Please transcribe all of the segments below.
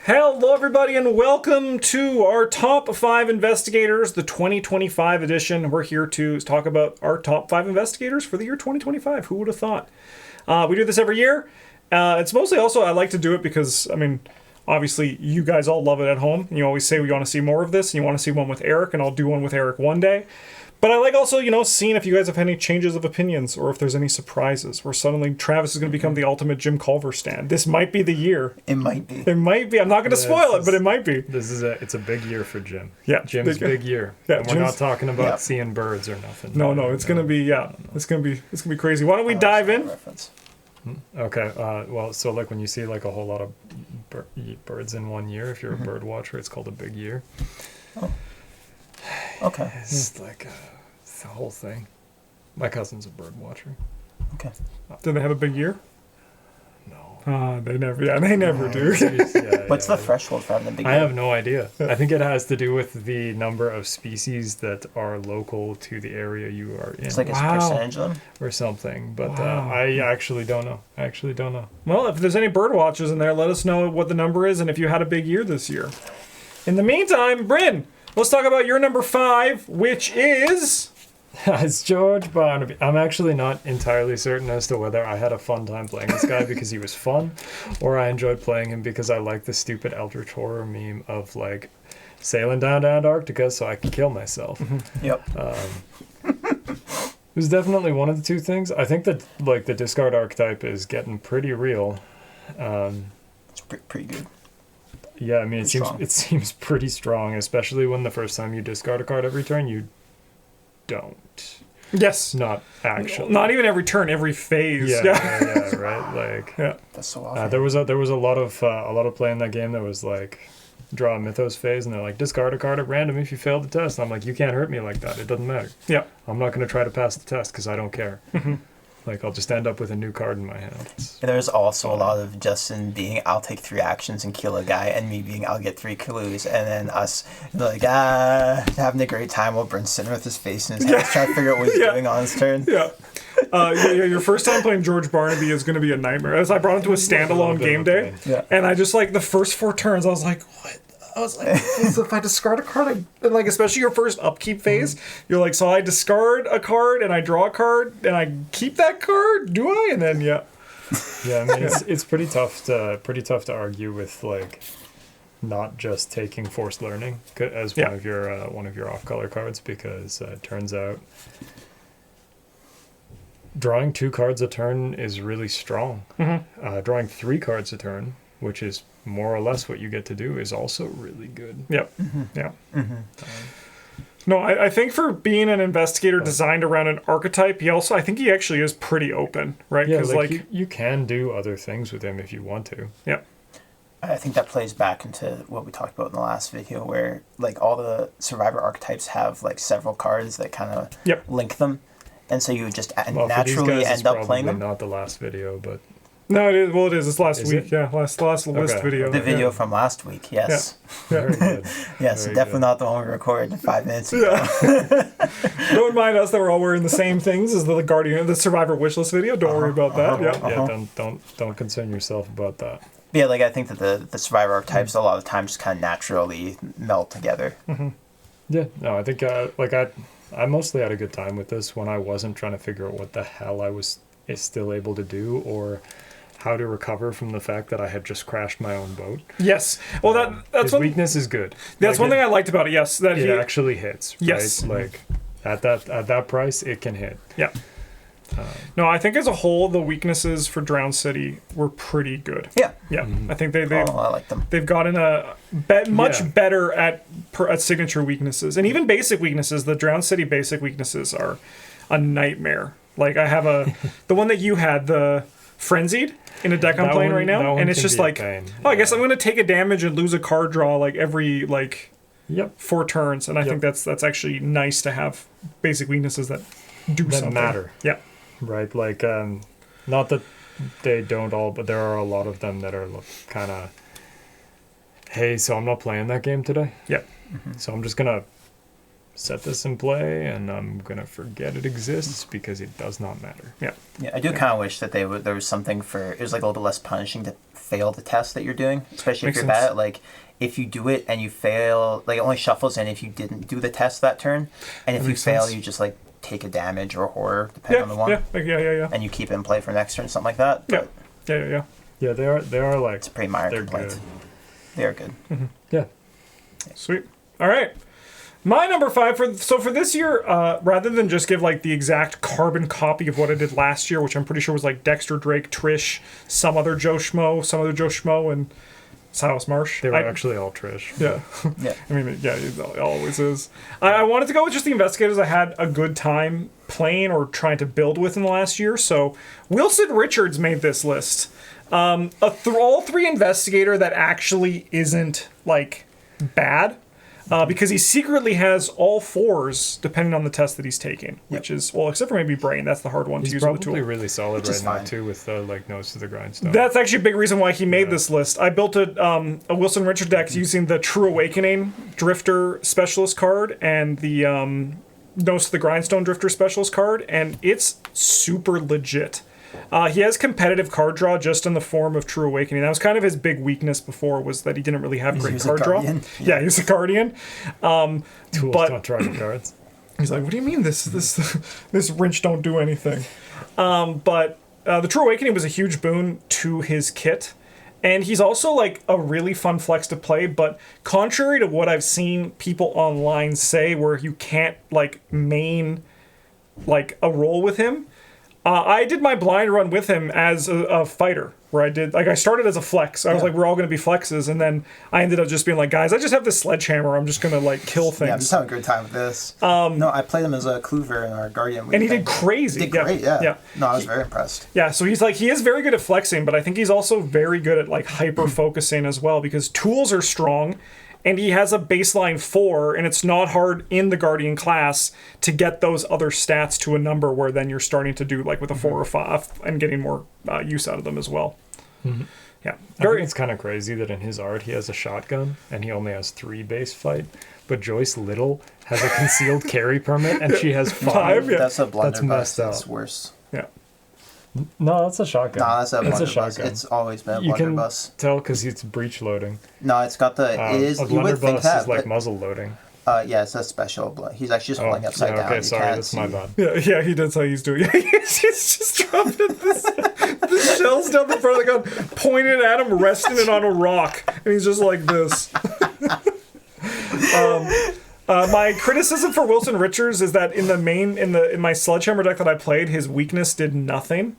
Hello, everybody, and welcome to our Top 5 Investigators, the 2025 edition. We're here to talk about our top 5 investigators for the year 2025. Who would have thought? We do this every year. It's mostly also, I like to do it because, obviously, you guys all love it at home. And you always say we want to see more of this, and you want to see one with Eric, and I'll do one with Eric one day. But I like also, seeing if you guys have any changes of opinions or if there's any surprises where suddenly Travis is going to become the ultimate Jim Culver stan. This might be the year. It might be. It might be. I'm not going to spoil it, but it might be. It's a big year for Jim. Yeah. Jim's big year. Yeah, and we're not talking about seeing birds or nothing. No, it's going to be, it's going to be crazy. Why don't we dive in? Okay. So like when you see like a whole lot of birds in one year, if you're a bird watcher, it's called a big year. Oh. Okay. It's like the whole thing. My cousin's a bird watcher. Okay. Do they have a big year? No. They never. Yeah, they never do. What's the threshold for having a big year? I have no idea. I think it has to do with the number of species that are local to the area you are in. It's like a percentage of them? Or something. But I actually don't know. Well, if there's any bird watchers in there, let us know what the number is and if you had a big year this year. In the meantime, Bryn, let's talk about your number 5, which is... It's George Barnaby. I'm actually not entirely certain as to whether I had a fun time playing this guy because he was fun, or I enjoyed playing him because I like the stupid Eldritch Horror meme of like sailing down to Antarctica so I can kill myself. Yep. It was definitely one of the two things. I think that like the discard archetype is getting pretty real. It's pretty good. Yeah, it seems pretty strong, especially when the first time you discard a card every turn, you don't. Yes. Not actually. Not even every turn, every phase. Yeah, right. Like, yeah. That's so awesome. There was a lot of play in that game that was like draw a mythos phase, and they're like discard a card at random if you fail the test. And I'm like, you can't hurt me like that. It doesn't matter. Yeah. I'm not going to try to pass the test because I don't care. Like, I'll just end up with a new card in my hand. There's also a lot of Justin being, I'll take 3 actions and kill a guy, and me being, I'll get 3 clues, and then us like, having a great time while Brent's sitting with his face in his hands, trying to figure out what he's doing on his turn. Yeah. Your first time playing George Barnaby is going to be a nightmare. As I brought him to a standalone game day, and I just like the first 4 turns, I was like, what? I was like, so if I discard a card, and like especially your first upkeep phase, you're like, so I discard a card and I draw a card and I keep that card, do I? And then it's pretty tough to argue with like not just taking forced learning as one of your off color cards, because it turns out drawing 2 cards a turn is really strong. Drawing 3 cards a turn, which is more or less what you get to do, is also really good. Yep. Yeah. No, I think for being an investigator designed around an archetype, I think he actually is pretty open, right? Yeah, like you can do other things with him if you want to. Yeah. I think that plays back into what we talked about in the last video, where like all the survivor archetypes have like several cards that kind of link them, and so you would just naturally end up playing them. Not the last video, but. No, it is. Well, it is. It's last week. Yeah, last list video. The video from last week, yes. Yeah. Very good. Yes, Very definitely good. not the one we recorded 5 minutes ago. Don't mind us that we're all wearing the same things as the Guardian, the Survivor wishlist video. Don't worry about that. Don't concern yourself about that. Yeah, like I think that the survivor archetypes a lot of times just kind of naturally meld together. Yeah, no, I think I mostly had a good time with this when I wasn't trying to figure out what the hell I was still able to do, or how to recover from the fact that I had just crashed my own boat. Yes. Well, that's his weakness is good. That's one thing I liked about it. Yes, that it actually hits. Yes. Right? Like at that price, it can hit. Yeah. No, I think as a whole, the weaknesses for Drowned City were pretty good. Yeah. Yeah. I think they I like them. They've gotten much better at signature weaknesses, and even basic weaknesses. The Drowned City basic weaknesses are a nightmare. Like I have the one that you had, the Frenzied, in a deck I'm playing right now, and it's just like, I guess I'm going to take a damage and lose a card draw like every 4 turns, and I think that's actually nice to have basic weaknesses that do something. Matter. Yeah. Right. Like not that they don't all, but there are a lot of them that are kind of, hey, so I'm not playing that game today. Yeah. So I'm just gonna set this in play, and I'm gonna forget it exists because it does not matter. Yeah. Yeah, I do kind of wish that there was something for it was like a little bit less punishing to fail the test that you're doing, especially Makes if you're sense. bad at like if you do it and you fail, like it only shuffles in if you didn't do the test that turn, and if That you makes fail, sense. you just like take a damage or horror depending on the one, Yeah. and you keep it in play for next turn, something like that. Yeah. But Yeah. Yeah, they are like it's a pretty minor they're complaint. good. They are good. Yeah. Sweet. All right. My number 5 for this year, rather than just give like the exact carbon copy of what I did last year, which I'm pretty sure was like Dexter Drake, Trish, some other Joe Schmo, and Silus Marsh. They were actually all Trish. Yeah. Yeah. I mean, yeah, it always is. I wanted to go with just the investigators I had a good time playing or trying to build with in the last year. So Wilson Richards made this list. All 3 investigator that actually isn't like bad. Because he secretly has all 4s depending on the test that he's taking, which is, well, except for maybe brain. That's the hard one to He's use with the probably tool. really solid Which is right now fine. too, with the like nose to the grindstone. That's actually a big reason why he made this list. I built a Wilson Richard deck using the True Awakening Drifter Specialist card and the Nose to the Grindstone Drifter Specialist card, and it's super legit. He has competitive card draw just in the form of True Awakening. That was kind of his big weakness before, was that he didn't really have great was a card draw. Guardian. Yeah, he was a Guardian. Tools but- don't draw your cards. He's like, what do you mean this wrench don't do anything? But the True Awakening was a huge boon to his kit. And he's also like a really fun flex to play, but contrary to what I've seen people online say where you can't like main like a role with him, I did my blind run with him as a fighter, where I started as a flex. I was like, we're all going to be flexes, and then I ended up just being like, guys, I just have this sledgehammer. I'm just going to like kill things. Yeah, I'm just having a good time with this. No, I played him as a Clover in our Guardian. And he did crazy. He did great, yeah. Yeah. No, I was very impressed. Yeah, so he is very good at flexing, but I think he's also very good at like hyper focusing as well, because tools are strong and he has a baseline 4, and it's not hard in the Guardian class to get those other stats to a number where then you're starting to do like with a 4 or 5 and getting more use out of them as well. Yeah. I think it's kind of crazy that in his art he has a shotgun and he only has 3 base fight, but Joyce Little has a concealed carry permit and she has 5. Yeah. That's a blunderbuss. messed up. That's worse. Yeah. No, that's a shotgun. No, that's a It's a blunderbuss. shotgun. It's always been a You can blunderbuss. tell because it's breech loading. No, it's got the. It is. A You would think blunderbuss that, is like but muzzle loading. yeah, it's a special. He's actually just Oh, holding upside yeah, down. okay, You sorry, can't that's my see. bad. Yeah, he does how he's doing. He's just dropping the shells down the front of the gun, pointing at him, resting it on a rock, and he's just like this. My criticism for Wilson Richards is that in my Sledgehammer deck that I played, his weakness did nothing,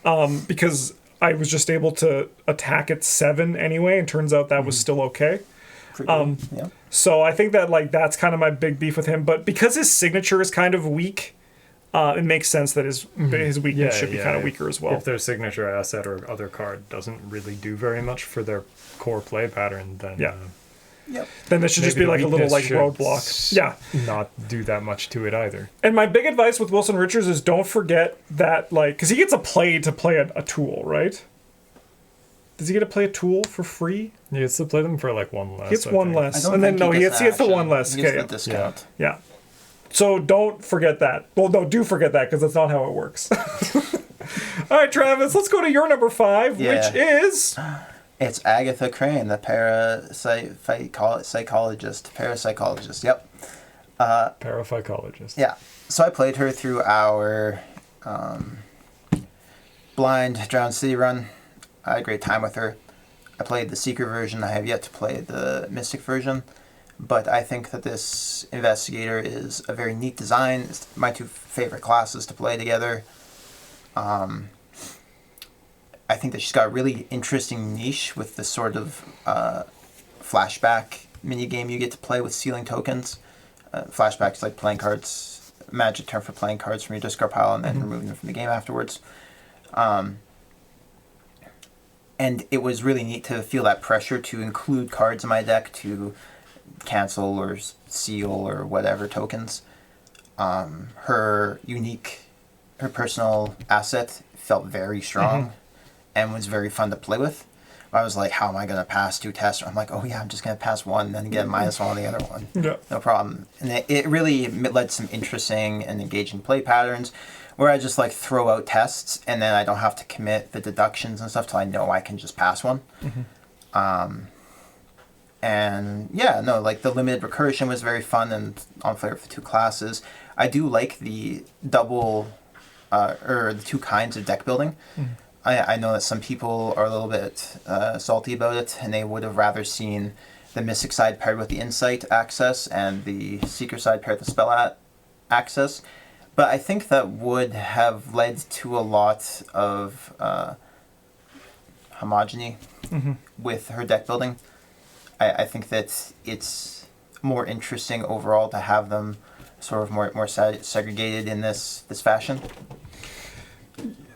because I was just able to attack at 7 anyway, and turns out that was still okay. Pretty good. Yeah. So I think that like that's kind of my big beef with him. But because his signature is kind of weak, it makes sense that his weakness should be kind of weaker as well. If their signature asset or other card doesn't really do very much for their core play pattern, then Yeah. Yep. Then this should just be maybe like the a little like weakness roadblock. should Yeah. not do that much to it either. And my big advice with Wilson Richards is don't forget that, like, because he gets to play a tool, right? Does he get to play a tool for free? He gets to play them for like 1 less. He gets I one think. I less, don't and then think no, he gets gets the an one action. less. He gets Okay, the discount. yeah. So don't forget that. Well, no, do forget that because that's not how it works. All right, Travis, let's go to your number 5, Yeah. which is It's Agatha Crane, the parapsychologist. Yep. Parapsychologist. Yeah. So I played her through our blind Drowned City run. I had a great time with her. I played the Secret version. I have yet to play the Mystic version. But I think that this investigator is a very neat design. It's my 2 favorite classes to play together. I think that she's got a really interesting niche with the sort of flashback minigame you get to play with sealing tokens. Flashback is like playing cards, magic term for playing cards from your discard pile and then removing them from the game afterwards. And it was really neat to feel that pressure to include cards in my deck to cancel or seal or whatever tokens. Her personal asset felt very strong and was very fun to play with. I was like, how am I going to pass 2 tests? I'm like, oh yeah, I'm just going to pass one and then get a -1 on the other one. Yeah. No problem. And it really led to some interesting and engaging play patterns where I just like throw out tests and then I don't have to commit the deductions and stuff till I know I can just pass one. And yeah, no, like the limited recursion was very fun and on flavor for 2 classes. I do like the double, or the 2 kinds of deck building. I know that some people are a little bit salty about it, and they would have rather seen the Mystic side paired with the Insight access and the Seeker side paired with the Spell access. But I think that would have led to a lot of homogeny with her deck building. I think that it's more interesting overall to have them sort of more segregated in this fashion.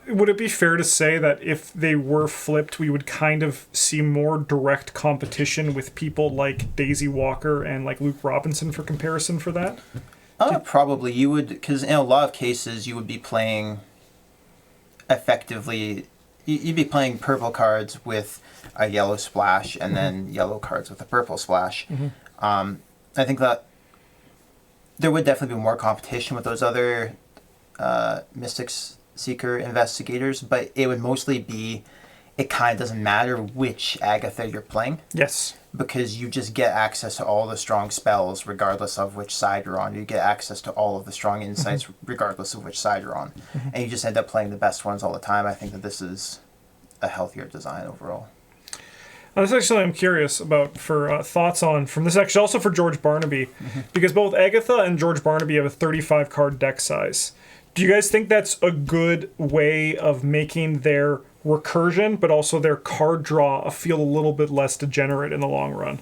Would it be fair to say that if they were flipped, we would kind of see more direct competition with people like Daisy Walker and like Luke Robinson for comparison for that? Probably. You would, because in a lot of cases, you would be playing effectively, you'd be playing purple cards with a yellow splash and then yellow cards with a purple splash. I think that there would definitely be more competition with those other Mystics Seeker investigators, but it would mostly be, it kind of doesn't matter which Agatha you're playing. Yes. Because you just get access to all the strong spells regardless of which side you're on. You get access to all of the strong insights regardless of which side you're on. And you just end up playing the best ones all the time. I think that this is a healthier design overall. That's actually I'm curious about for thoughts on from this actually also for George Barnaby, because both Agatha and George Barnaby have a 35 card deck size. Do you guys think that's a good way of making their recursion, but also their card draw feel a little bit less degenerate in the long run?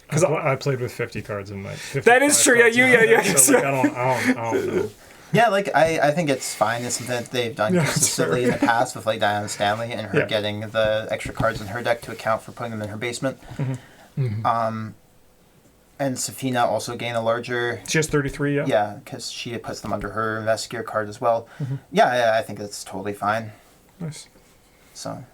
Because I played with 50 cards in my. That is true. Yeah. So like, I don't know. Yeah, like I think it's fine. It's something that they've done consistently in the past with like Diana Stanley and her getting the extra cards in her deck to account for putting them in her basement. And Safina also gained a larger... She has 33, yeah. Yeah, because she puts them under her Investigator card as well. Yeah, I think that's totally fine. Nice. So...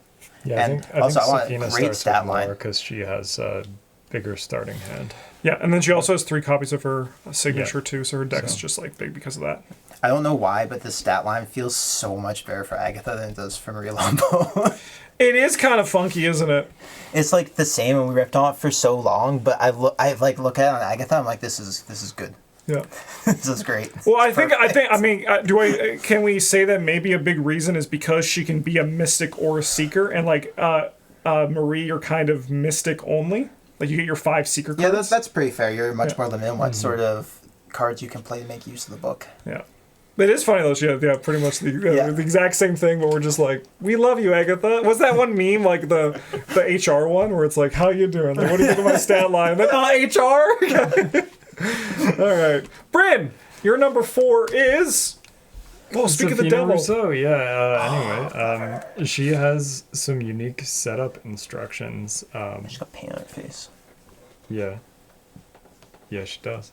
Yeah, and I think also, I want Safina a great starts stat with more line. because she has a bigger starting hand. Yeah, and then she also has 3 copies of her signature too, so her deck's just like big because of that. I don't know why, but the stat line feels so much better for Agatha than it does for Maria Lombo. It is kind of funky, isn't it? It's like the same, and we ripped on it for so long. But I look at it on Agatha. I'm like, this is good. Yeah, this is great. Well, I think. Can we say that maybe a big reason is because she can be a mystic or a seeker, and like Marie, you're kind of mystic only. Like you get your 5 seeker cards. Yeah, that's pretty fair. You're much more limited in what sort of cards you can play to make use of the book. Yeah. It is funny though. Yeah, pretty much the exact same thing, but we're just like, we love you, Agatha. What's that one meme, like the HR one, where it's like, how you doing? Like, what do you think of my stat line? Then, HR? All right. Bryn, your number 4 is... Oh, speak of the devil. So, anyway, she has some unique setup instructions. She's got paint on her face. Yeah. Yeah, she does.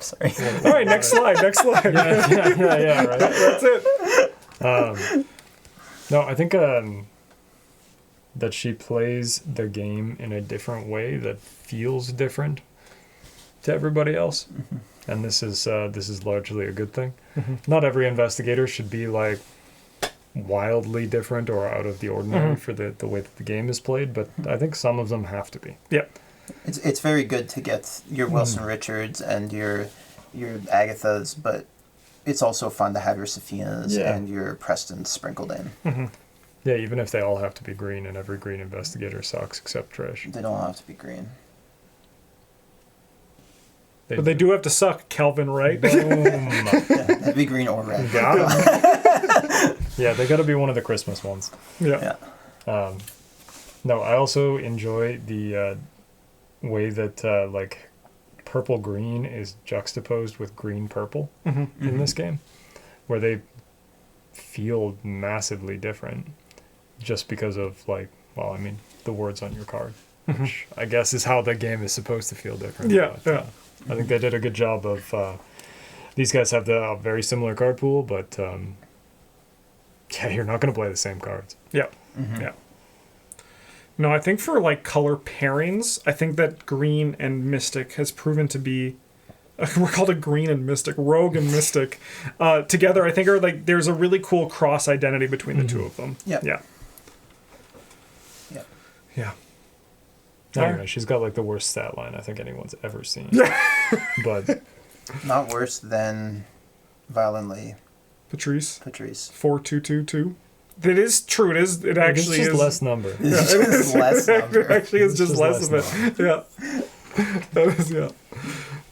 Sorry. All right, next slide. Yeah, right. That's it. No, I think that she plays the game in a different way that feels different to everybody else, and this is largely a good thing. Not every investigator should be like wildly different or out of the ordinary for the way that the game is played, but I think some of them have to be. Yeah. It's very good to get your Wilson Richards and your Agathas, but it's also fun to have your Safinas and your Prestons sprinkled in. Yeah, even if they all have to be green, and every green investigator sucks except Trish. They don't have to be green. But they do have to suck, Calvin, right? Boom. It'd be green or red. Yeah, they got to be one of the Christmas ones. Yeah. No, I also enjoy the way that like purple green is juxtaposed with green purple in this game, where they feel massively different just because of like, well, I mean, the words on your card, which I guess is how the game is supposed to feel different. Yeah. I think they did a good job of. These guys have a very similar card pool, but yeah, you're not going to play the same cards. Yeah. Yeah. No, I think for like color pairings, I think that green and mystic has proven to be. We're called a green and mystic, rogue and mystic, together. I think are like there's a really cool cross identity between the two of them. Yeah. Yeah. Yeah. Yeah. Anyway, she's got like the worst stat line I think anyone's ever seen. But Not worse than violently Patrice. 4222. It is true. It is. It actually it's just is less number. It's just less number. It actually is just less of less it. Yeah. That is, yeah.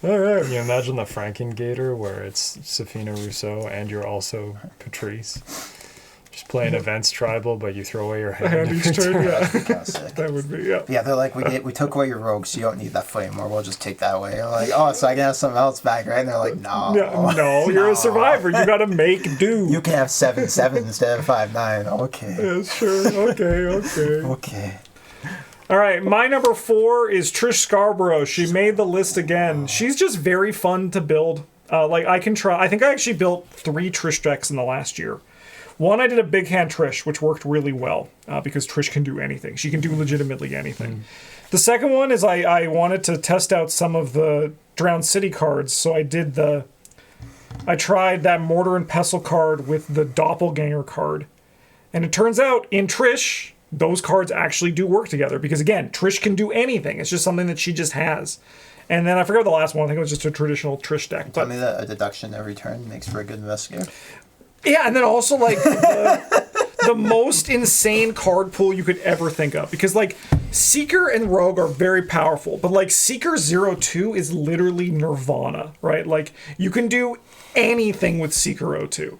All right. You imagine the Frankengator where it's Safina Rousseau and you're also Patrice. Just playing events tribal, but you throw away your hand. Hand each turn, yeah. Classic. That would be, yeah. Yeah, they're like, we took away your rogue, so you don't need that foot anymore. We'll just take that away. You're like, oh, so I can have something else back, right? And they're like, no. Yeah, no, you're a survivor. You got to make do. You can have 7-7 instead of 5-9. Okay. Yeah, sure. Okay. Okay. All right, my number 4 is Trish Scarbro. She made the list again. She's just very fun to build. I think I actually built 3 Trish decks in the last year. One, I did a big hand Trish, which worked really well because Trish can do anything. She can do legitimately anything. The second one is I wanted to test out some of the Drowned City cards, so I tried that Mortar and Pestle card with the Doppelganger card. And it turns out in Trish, those cards actually do work together because, again, Trish can do anything. It's just something that she just has. And then I forgot the last one. I think it was just a traditional Trish deck. Tell me that a deduction every turn makes for a good investigator. Yeah, and then also, like, the most insane card pool you could ever think of. Because, like, Seeker and Rogue are very powerful. But, like, Seeker 02 is literally nirvana, right? Like, you can do anything with Seeker 02.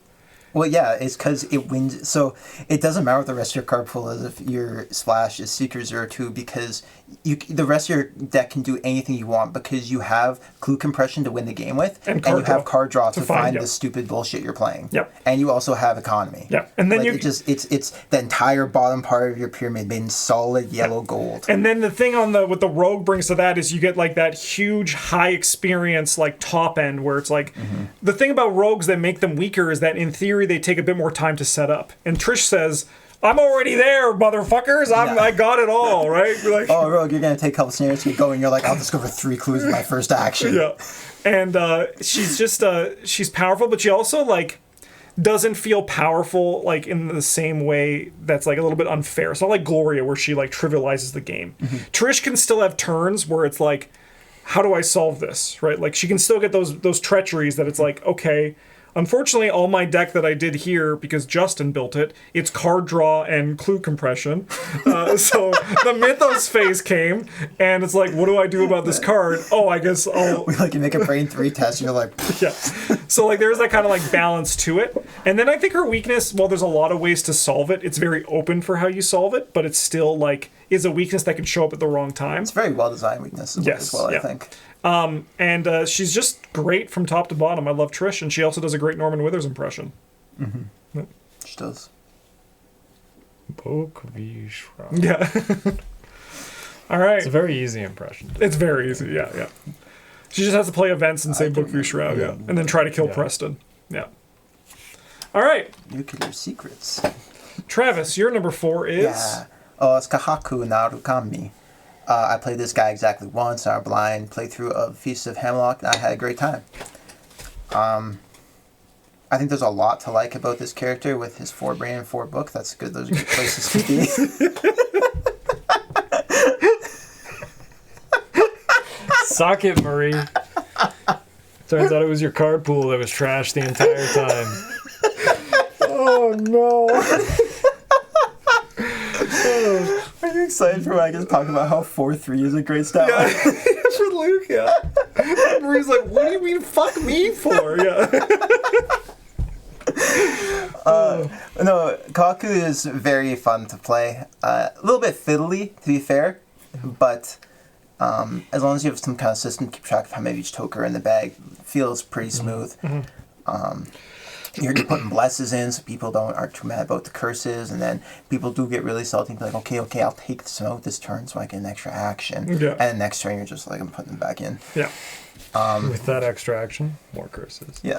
Well, yeah, it's because it wins. So it doesn't matter what the rest of your card pool is if your splash is Seeker 02 because the rest of your deck can do anything you want because you have clue compression to win the game with, and you have card draw to find the stupid bullshit you're playing. Yep. And you also have economy. Yep. And then like it's the entire bottom part of your pyramid made in solid yellow gold. And then the thing what the Rogue brings to that is you get like that huge high experience like top end where it's like the thing about Rogues that make them weaker is that in theory they take a bit more time to set up. And Trish says, I'm already there, motherfuckers. I got it all, right? Like, oh, Rogue, you're going to take a couple scenarios to get going. You're like, I'll discover 3 clues in my first action. Yeah. And she's just, she's powerful, but she also, like, doesn't feel powerful, like, in the same way that's, like, a little bit unfair. It's not like Gloria where she, like, trivializes the game. Trish can still have turns where it's like, how do I solve this, right? Like, she can still get those treacheries that it's like, okay, unfortunately, all my deck that I did here, because Justin built it, it's card draw and clue compression. So the Mythos phase came, and it's like, what do I do about this card? Oh, I guess I'll... you make a brain 3 test, and you're like... Yeah. So, like, there's that kind of, like, balance to it. And then I think her weakness, while there's a lot of ways to solve it, it's very open for how you solve it, but it's still, like, is a weakness that can show up at the wrong time. It's a very well-designed weakness as well, I think. And she's just great from top to bottom. I love Trish, and she also does a great Norman Withers impression. She does. Book v Shroud. Yeah. All right. It's a very easy impression. It's very easy, yeah. She just has to play events and say Book v Shroud, and then try to kill Preston. Yeah. All right. Nuclear secrets. Travis, your number 4 is... Yeah. Oh, it's Oahaku Narukami. I played this guy exactly once in our blind playthrough of Feast of Hemlock, and I had a great time. I think there's a lot to like about this character with his 4 brain and 4 book. That's good. Those are good places to be. Suck it, Marie. Turns out it was your card pool that was trash the entire time. Oh, no. Are you excited for when I get to talk about how 4-3 is a great stat line? For Luke, yeah. Marie's like, what do you mean fuck me for? Yeah. No, Kaku is very fun to play. A little bit fiddly, to be fair, but as long as you have some kind of system to keep track of how many of each token are in the bag, it feels pretty smooth. You're putting blesses in so people aren't too mad about the curses, and then people do get really salty and be like, okay, I'll take this out this turn so I get an extra action. Yeah. And next turn you're just like, I'm putting them back in. Yeah. With that extra action, more curses. Yeah.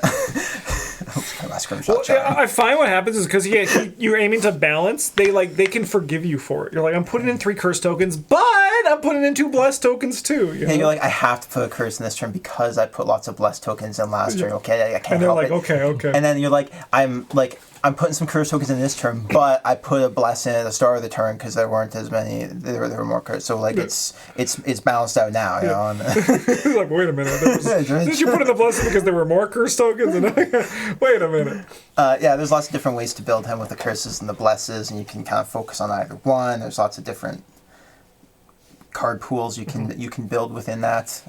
Last curve Well, shot. I find what happens is because you're aiming to balance, they can forgive you for it. You're like, I'm putting in 3 curse tokens, but I'm putting in 2 blessed tokens too. You know? And you're like, I have to put a curse in this turn because I put lots of blessed tokens in last turn. Okay, I can't and they're help like, it. okay. And then you're like, I'm putting some curse tokens in this turn, but I put a bless in at the start of the turn because there weren't as many. There were more curse. So like it's balanced out now. You know. And, like, wait a minute. Did you put in the blessing because there were more curse tokens? And wait a minute. yeah, there's lots of different ways to build him with the curses and the blesses, and you can kind of focus on either one. There's lots of different card pools you can build within that.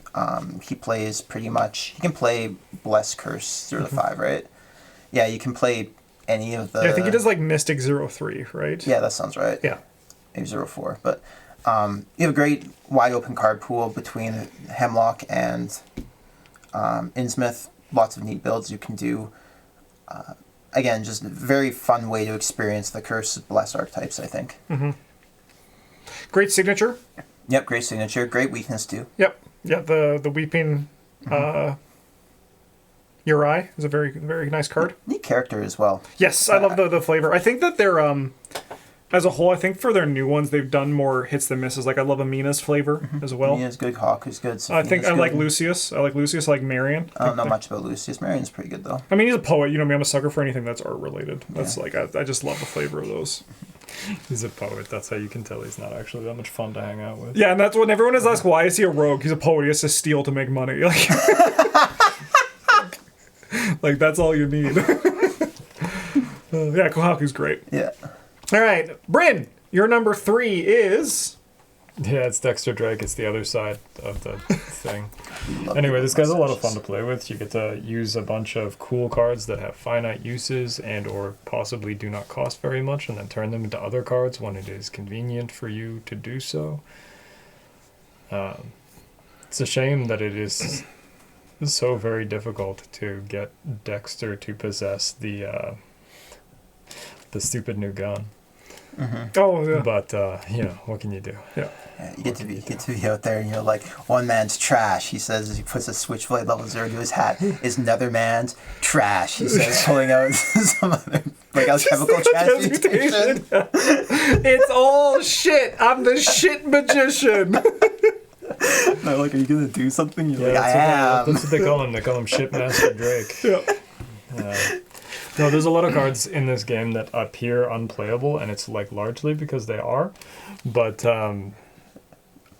He plays pretty much. He can play bless curse 0 to 5, right? Yeah, you can play any of the. Yeah, I think he does like Mystic 03, right? Yeah, that sounds right. Yeah. Maybe 04, but you have a great wide open card pool between Hemlock and Innsmouth. Lots of neat builds you can do. Again, just a very fun way to experience the Curse Blessed archetypes, I think. Mm-hmm. Great signature. Yep, great signature. Great weakness, too. Yep. Yeah, the Weeping Uri is a very, very nice card. Neat character as well. Yes, I love the flavor. I think that they're, as a whole, I think for their new ones, they've done more hits than misses. Like, I love Amina's flavor as well. Amina's good, Hawk is good. I think I good. like Lucius. I like Marion. I don't know much about Lucius. Marion's pretty good, though. I mean, he's a poet. You know me, I'm a sucker for anything that's art-related. That's like, I just love the flavor of those. He's a poet. That's how you can tell he's not actually that much fun to hang out with. Yeah, and that's when everyone is asked, why is he a rogue? He's a poet. He has to steal to make money. Like, like that's all you need. Yeah, Kohaku's great. Yeah. All right, Bryn, your number 3 is... Yeah, it's Dexter Drake. It's the other side of the thing. Anyway, this guy's a lot of fun to play with. You get to use a bunch of cool cards that have finite uses and or possibly do not cost very much, and then turn them into other cards when it is convenient for you to do so. It's a shame that it is so very difficult to get Dexter to possess the stupid new gun. Mm-hmm. Oh, yeah. But what can you do? Yeah. Yeah, you get to be out there, and you're like, one man's trash. He says as he puts a switchblade level 0 to his hat. Is another man's trash. He says, pulling out some other chemical transmutation. It's all shit. I'm the shit magician. They're like, are you gonna do something? You're like, I am. That's what they call him. They call him Shipmaster Drake. Yeah. No, there's a lot of cards in this game that appear unplayable, and it's like largely because they are, but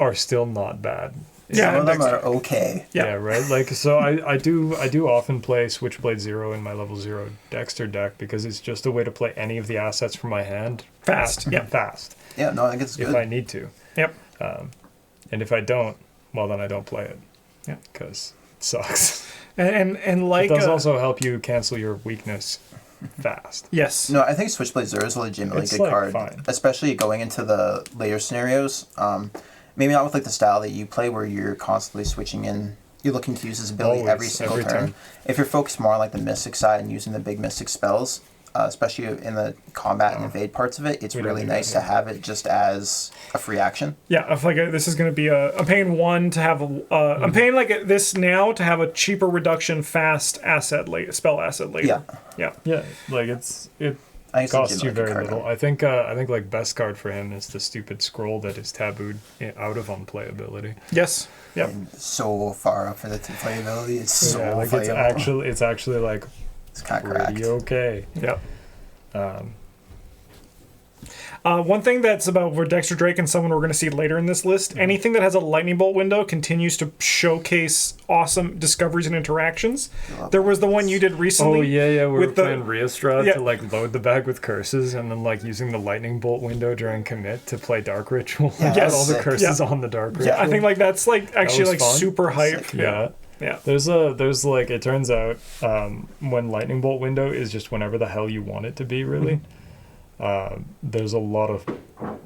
are still not bad. Yeah, some of them are okay. Yeah, right. Like, so I do often play Switchblade 0 in my level 0 Dexter deck because it's just a way to play any of the assets from my hand Fast. Yeah. fast. Yeah, no, I think it's good. If I need to. Yep. And if I don't, well, then I don't play it. Yeah. Because it sucks. And like... It does also help you cancel your weakness fast. Yes. No, I think Switchblade 0 is a legitimately It's, good like, card. fine. Especially going into the later scenarios. Maybe not with like the style that you play where you're constantly switching in. You're looking to use this ability Always, every single every turn. time. If you're focused more on like the Mystic side and using the big Mystic spells, especially in the combat and invade parts of it, it's We don't really do nice that, to have it just as a free action. Yeah, if like this is going to be I'm paying 1 to have I'm paying like this now to have a cheaper reduction fast asset spell asset later. Yeah. Yeah, like it I think it's costs you legitimately a very good card. little. I think like best card for him is the stupid scroll that is tabooed out of unplayability. Yes. Yep. And so far up for the playability, it's so Yeah, like playable. it's actually like It's kind of correct. pretty okay. Yep. One thing that's about for Dexter Drake and someone we're going to see later in this list, anything that has a lightning bolt window continues to showcase awesome discoveries and interactions. There was the one you did recently. Oh yeah, we were with the- playing Rheostrad Yeah. to like load the bag with curses, and then like using the lightning bolt window during commit to play Dark Ritual. Yeah, Get that's all the sick. curses Yeah. on the Dark Ritual. Yeah, I think like that's like actually was like fun. super hype. Sick. Yeah. Yeah. There's like it turns out when lightning bolt window is just whenever the hell you want it to be really. There's a lot of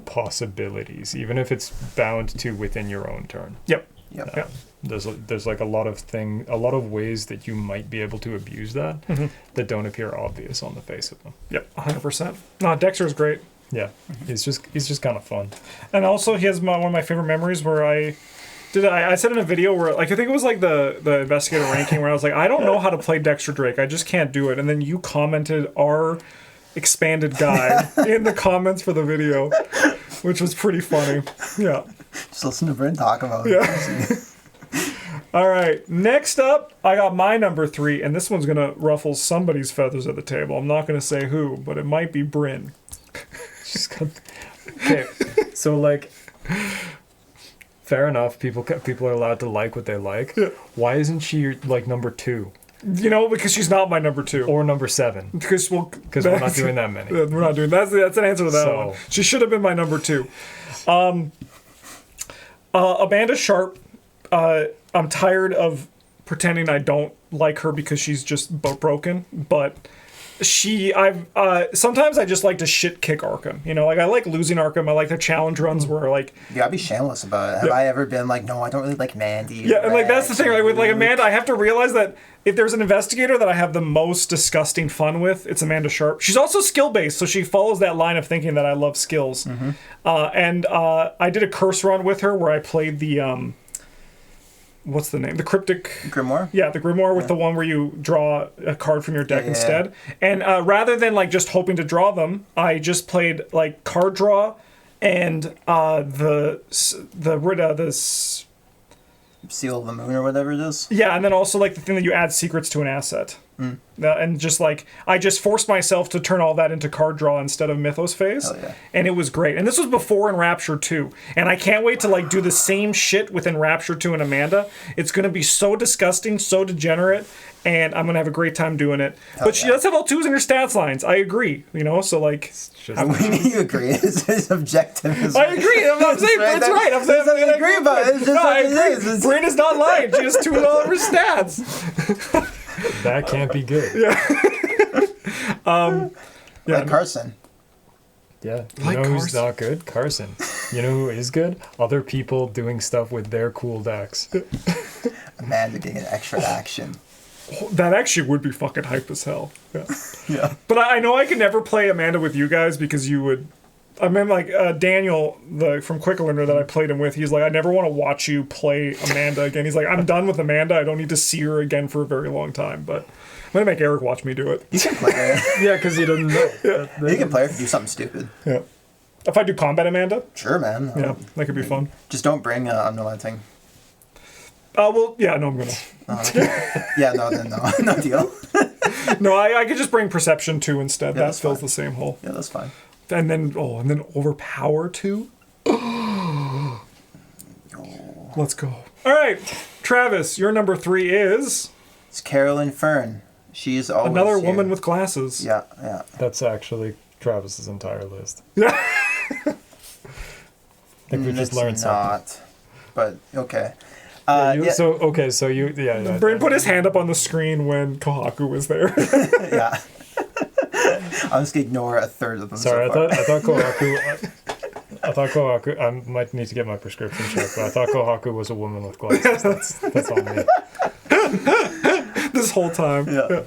possibilities, even if it's bound to within your own turn. Yep. Yep. Yeah. There's like a lot of ways that you might be able to abuse that that don't appear obvious on the face of them. Yep. 100%. No, Dexter's great. Yeah, he's just kind of fun. And also, he has one of my favorite memories where I said in a video where like I think it was like the investigator ranking where I was like, I don't know how to play Dexter Drake. I just can't do it. And then you commented our expanded guide in the comments for the video, which was pretty funny. Yeah. Just listen to Bryn talk about it. Yeah. All right. Next up, I got my number 3, and this one's gonna ruffle somebody's feathers at the table. I'm not gonna say who, but it might be Bryn. Okay, so like, fair enough. People are allowed to like what they like. Yeah. Why isn't she like number 2 You know, because she's not my number 2. or number 7? Because We're not doing that many. We're not doing that's an answer to that So- one. She should have been my number 2. Amanda Sharp. I'm tired of pretending I don't like her because she's just broken, but sometimes I just like to shit kick Arkham. You know, like I like losing Arkham. I like the challenge runs where like You gotta be shameless about it. Have I ever been like, no, I don't really like Mandy? yeah, and like that's the thing. Like with like Amanda, I have to realize that if there's an investigator that I have the most disgusting fun with, it's Amanda Sharp. She's also skill based, so she follows that line of thinking that I love skills. And I did a curse run with her where I played the what's the name? The cryptic Grimoire? Yeah, the Grimoire with the one where you draw a card from your deck Yeah. instead. And rather than like just hoping to draw them, I just played like card draw and this Seal of the Moon or whatever it is. yeah, and then also like the thing that you add secrets to an asset. And just like I just forced myself to turn all that into card draw instead of Mythos phase. Hell yeah. And it was great. And this was before Enrapture 2. And I can't wait to like do the same shit with Enrapture 2 and Amanda. It's gonna be so disgusting, so degenerate, and I'm gonna have a great time doing it. But she yeah. does have all 2s in her stats lines. I agree. You know, so like What do you mean you agree? It's objective. I agree. I'm not saying it's right. I'm saying I agree about it. It's just no, I what it agree. is. It's- Brain is not lying. She has 2 in all of her stats. That can't be good. Like Carson. Yeah. You Like know who's Carson. not good? Carson. You know who is good? Other people doing stuff with their cool decks. Amanda getting an extra action. That actually would be fucking hype as hell. Yeah. Yeah. But I know I could never play Amanda with you guys because you would. I remember like Daniel from Quicklearner that I played him with. He's like, I never want to watch you play Amanda again. He's like, I'm done with Amanda. I don't need to see her again for a very long time. But I'm gonna make Eric watch me do it. You can play her. Yeah, because he doesn't know. You can play her if you do something stupid. Yeah. If I do combat Amanda, Sure, man. yeah, that could be fun. Just don't bring unrelenting. Well, yeah, no, I'm gonna. Yeah, no, then no. No deal. No, I could just bring Perception 2 instead. Yeah, that that's fills fine. the same hole. Yeah, that's fine. And then Overpower 2. Let's go. All right, Travis, your number 3 is It's Carolyn Fern. She's always another here. woman with glasses. Yeah, yeah. That's actually Travis's entire list. Yeah. I think we just It's learned something. not. But okay. Yeah, so you Brain put his hand up on the screen when Kohaku was there. Yeah. I'm just gonna ignore a third of them. Sorry, so far. I thought Kohaku. I might need to get my prescription checked, but I thought Kohaku was a woman with glasses. That's on me. This whole time. Yeah.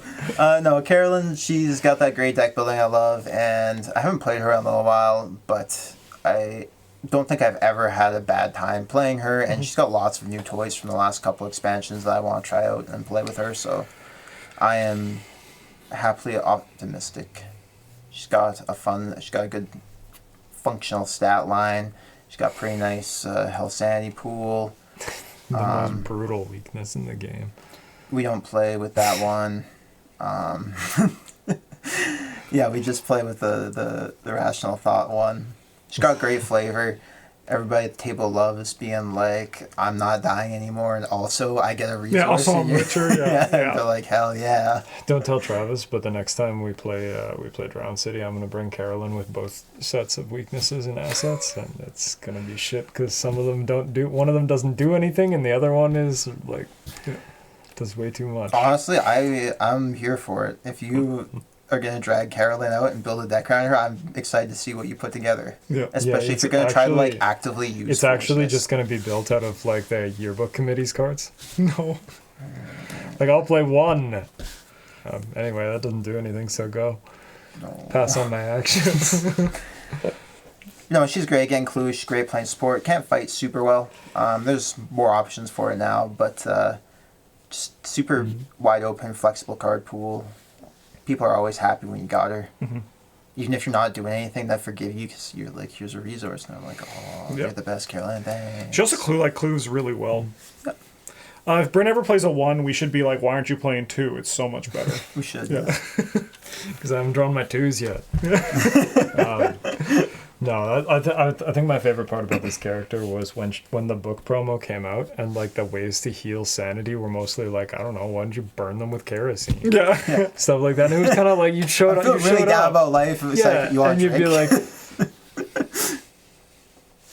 No, Carolyn, she's got that great deck building I love, and I haven't played her in a little while, but I don't think I've ever had a bad time playing her, and she's got lots of new toys from the last couple expansions that I want to try out and play with her, so I am happily optimistic. She's got a good functional stat line. She's got pretty nice health sanity pool. The most brutal weakness in the game. We don't play with that one. Yeah, we just play with the rational thought one. She's got great flavor. Everybody at the table loves being like, I'm not dying anymore, and also I get a resource. Yeah, also I'm richer. Yeah. They're like, hell yeah. Don't tell Travis, but the next time we play Drown City, I'm gonna bring Carolyn with both sets of weaknesses and assets, and it's gonna be shit because some of them don't do. One of them doesn't do anything, and the other one is like does way too much. Honestly, I'm here for it. If you are gonna drag Carolyn out and build a deck around her, I'm excited to see what you put together. Yeah. Especially if it's you're gonna try to like actually- actively use. It's actually foolishness. just gonna be built out of like the yearbook committee's cards. No. Like I'll play one. Anyway, that doesn't do anything, so go. No. Pass on my actions. No, she's great again. Clue, she's great playing sport. Can't fight super well. There's more options for it now, but just super wide open, flexible card pool. People are always happy when you got her. Even if you're not doing anything, they forgive you because you're like, here's a resource, and they're like, oh, you're the best, Carolyn. Thanks. She also clues really well. Yep. If Bryn ever plays a 1, we should be like, why aren't you playing 2? It's so much better. We should. Yeah. Because I haven't drawn my 2s yet. No, I think my favorite part about this character was when the book promo came out and like the ways to heal sanity were mostly like, I don't know, why don't you burn them with kerosene? Yeah. Stuff like that. And it was kind of like you showed up. I feel really down about life. It was like, you want and to you'd drink? be like,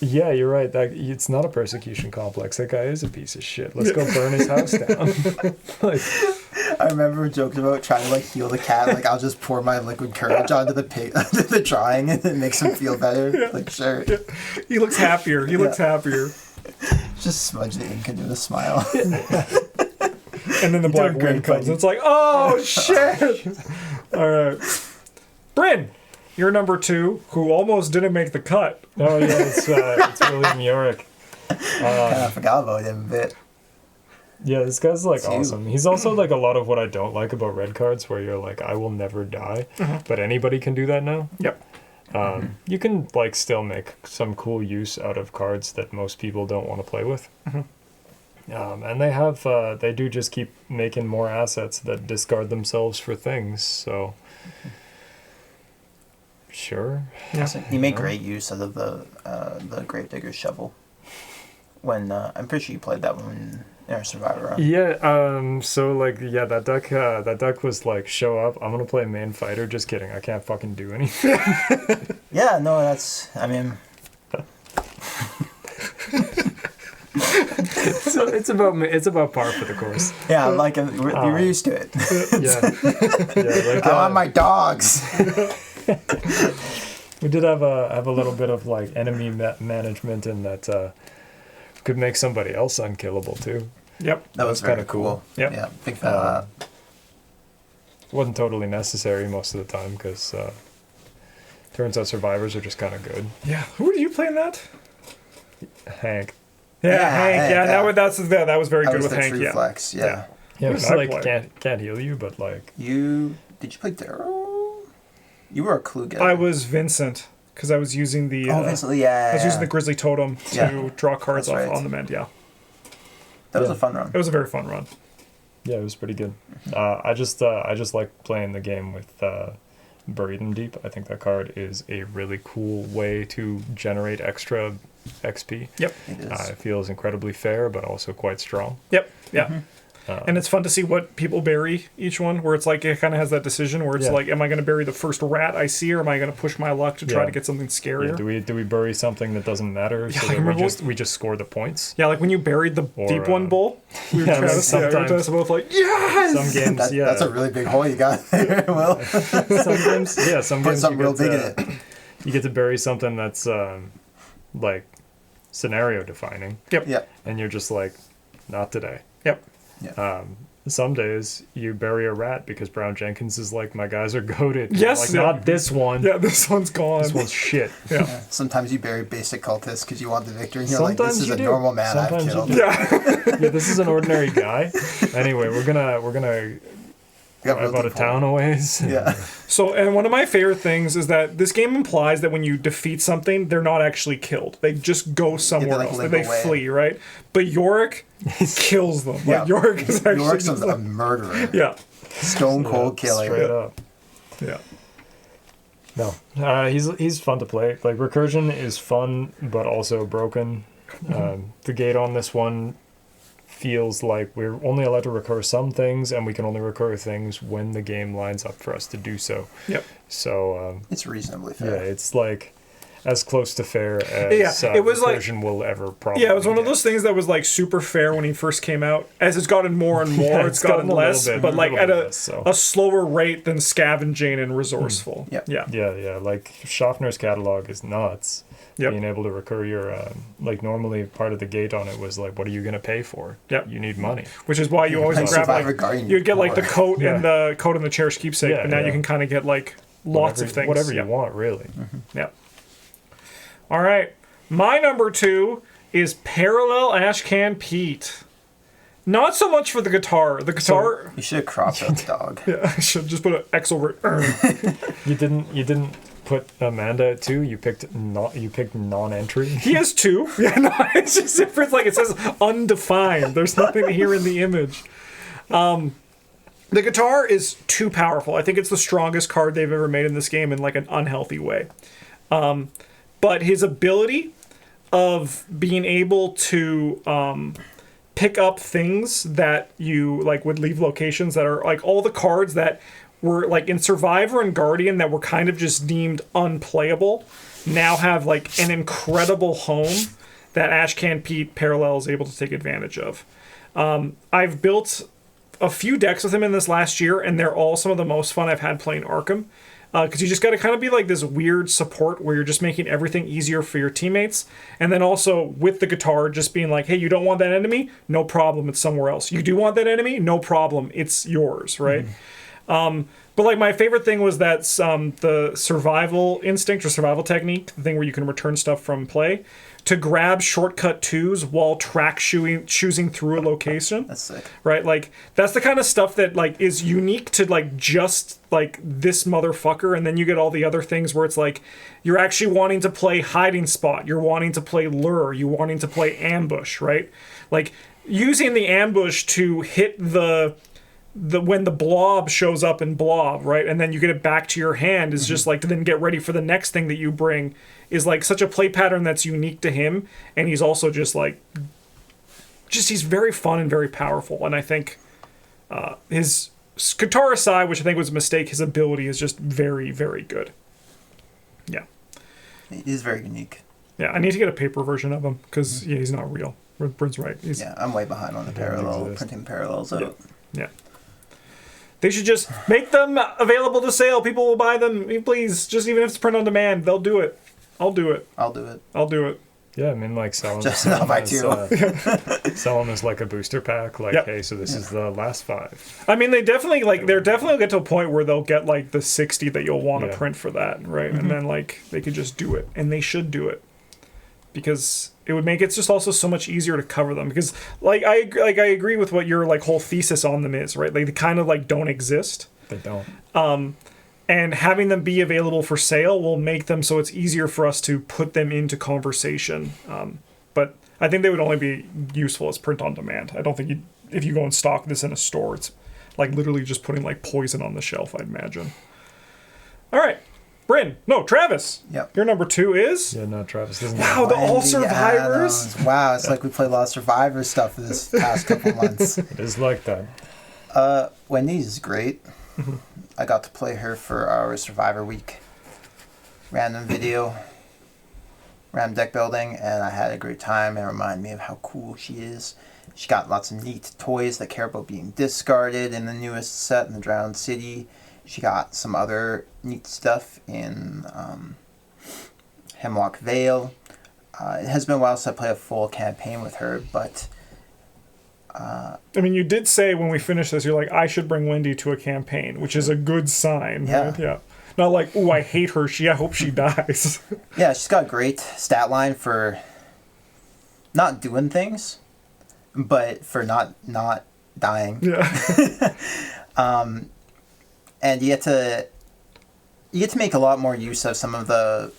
yeah, you're right. That it's not a persecution complex. That guy is a piece of shit. Let's go burn his house down. Like, I remember jokes about trying to like heal the cat. Like, I'll just pour my liquid courage onto the drawing and it makes him feel better. Yeah. Like, sure. Yeah. He looks happier. He looks happier. Just smudge the ink into a smile. And then the black doing wind great, comes. buddy. It's like, oh shit! All right, Bryn, you're number 2, who almost didn't make the cut. oh yeah, it's William Moric. Kind of forgot about him a bit. Yeah, this guy's like 2. awesome. He's also like a lot of what I don't like about red cards, where you're like, I will never die, but anybody can do that now. Yep. You can like still make some cool use out of cards that most people don't want to play with. And they do just keep making more assets that discard themselves for things. So sure. Yeah. So you make great use out of the Gravedigger's shovel. When I'm pretty sure you played that one in our Survivor run. Yeah. So like, yeah, that deck was like, show up. I'm gonna play main fighter. Just kidding. I can't fucking do anything. Yeah, no, that's. I mean. So it's about par for the course. Yeah, like we're used to it. Yeah. Like, I want my dogs. we did have a little bit of like enemy management in that could make somebody else unkillable too. Yep. That was kind very of cool. cool. Yep. Yeah, big fan of that. Wasn't totally necessary most of the time because turns out survivors are just kind of good. Yeah. Who did you play in that? Hank. Yeah, Yeah, Hank. Hank, Yeah, yeah. that was very That good was with the Hank. true Yeah. flex. Yeah. Yeah, Who it's did I like play? can't heal you, but like Did you play Daryl? You were a clue getter. I was Vincent because I was using the. Vincent, yeah. I was using the Grizzly Totem to Yeah. draw cards That's off right. on the mend. Yeah, That was Yeah. a fun run. it was a very fun run. yeah, it was pretty good. I just like playing the game with Bury Them Deep. I think that card is a really cool way to generate extra XP. Yep. It is. It feels incredibly fair, but also quite strong. Yep. Yeah. And it's fun to see what people bury each one, where it's like it kind of has that decision where it's Yeah. like, am I going to bury the first rat I see, or am I going to push my luck to try Yeah. to get something scarier? Yeah, do we bury something that doesn't matter so I that remember we just score the points? Yeah, like when you buried the Or, deep one bull. We yeah, were like sometimes both like, yes! Some games, That's a really big hole you got there, Will. some games, some Put games something you real get big in it. you get to bury something that's like scenario defining, Yeah. and you're just like, not today. Yep. Yeah. Some days you bury a rat because Brown Jenkins is like, my guys are goated. Yes, like, yeah. not this one. Yeah, this one's gone. This one's shit. Yeah. Sometimes you bury basic cultists because you want the victory. And you're like, Sometimes this is you a do. normal man Sometimes I've you killed. do. Yeah. Yeah, this is an ordinary guy. Anyway, we're gonna Got drive real out of deep town a ways. Yeah. So, and one of my favorite things is that this game implies that when you defeat something, they're not actually killed. They just go somewhere like, else. limp They away. flee, right? But Yorick kills them. Yeah. Like, Yorick is actually York's just a like, murderer. yeah. Stone cold killer. Straight up. Yeah. No, he's fun to play. Like recursion is fun, but also broken. The gate on this one feels like we're only allowed to recur some things, and we can only recur things when the game lines up for us to do so. Yep. So It's reasonably yeah, fair. it's like as close to fair as Yeah, it was like- recursion will ever probably. Yeah, it was one of get. those things that was like super fair when he first came out. As it's gotten more and more, Yeah, it's gotten a little less, bit- but like little at bit a less, so. a slower rate than scavenging and resourceful. Yep. Yeah. Yeah. Like Schaffner's catalog is nuts. Yep. Being able to recur your like normally part of the gate on it was like, what are you gonna pay for? Yep. You need money. Which is why you always Like grab Survivor like Guardian, you'd get like the core. coat and the coat and the cherished keepsake, Yeah, but now yeah. you can kind of get like lots of things. Whatever you Yeah. want, really. Yeah. All right. My number 2 is Parallel Ashcan Pete. Not so much for the guitar. The guitar. You should have cropped out the dog. Yeah, I should just put an X over it. You didn't put Amanda at 2. You picked non-entry. He has 2. Yeah, no, it's just different. Like it says undefined. There's nothing here in the image. The guitar is too powerful. I think it's the strongest card they've ever made in this game in like an unhealthy way. But his ability of being able to pick up things that you like would leave locations that are like all the cards that were like in Survivor and Guardian that were kind of just deemed unplayable now have like an incredible home that Ashcan Pete Parallel is able to take advantage of. I've built a few decks with him in this last year, and they're all some of the most fun I've had playing Arkham. Because you just got to kind of be like this weird support where you're just making everything easier for your teammates. And then also with the guitar, just being like, hey, you don't want that enemy? No problem, it's somewhere else. You do want that enemy? No problem, it's yours, right? But like my favorite thing was that the survival instinct or survival technique, the thing where you can return stuff from play, to grab shortcut 2s while choosing through a location. That's sick. Right? Like that's the kind of stuff that like is unique to like just like this motherfucker, and then you get all the other things where it's like you're actually wanting to play hiding spot, you're wanting to play lure, you're wanting to play ambush, right? Like using the ambush to hit the when the blob shows up in blob, right? And then you get it back to your hand is just like to then get ready for the next thing that you bring is like such a play pattern that's unique to him. And he's also just like, he's very fun and very powerful. And I think his guitar aside, which I think was a mistake, his ability is just very, very good. Yeah. It is very unique. Yeah, I need to get a paper version of him because he's not real. Brent's right. Yeah, I'm way behind on the printing parallels out. Yeah. They should just make them available to sale. People will buy them. Please, just even if it's print on demand, they'll do it. I'll do it. I'll do it. I'll do it. Yeah, I mean, like sell Just not by 2. Sell them as like a booster pack. Like, hey, so this is the last 5. I mean, they're definitely get to a point where they'll get like the 60 that you'll want to print for that, right? And then like they could just do it, and they should do it because it would make it just also so much easier to cover them. Because I agree with what your like whole thesis on them is, right? Like they kind of like don't exist. They don't. And having them be available for sale will make them so it's easier for us to put them into conversation. But I think they would only be useful as print on demand. I don't think if you go and stock this in a store, it's like literally just putting like poison on the shelf, I'd imagine. All right. Bryn. No, Travis. Yep. Your number 2 is? Yeah, no, Travis doesn't. Wow, the All Survivors. Adams. Wow, it's like we played a lot of Survivor stuff this past couple months. It is like that. Wendy is great. I got to play her for our Survivor week. Random video, random deck building, and I had a great time. It reminded me of how cool she is. She got lots of neat toys that care about being discarded in the newest set in the Drowned City. She got some other neat stuff in Hemlock Vale. It has been a while since I played a full campaign with her, but... I mean, you did say when we finished this, you're like, I should bring Wendy to a campaign, which is a good sign. Yeah. Right? Yeah. Not like, oh, I hate her. I hope she dies. Yeah, she's got a great stat line for not doing things, but for not dying. Yeah. And you get to make a lot more use of some of the...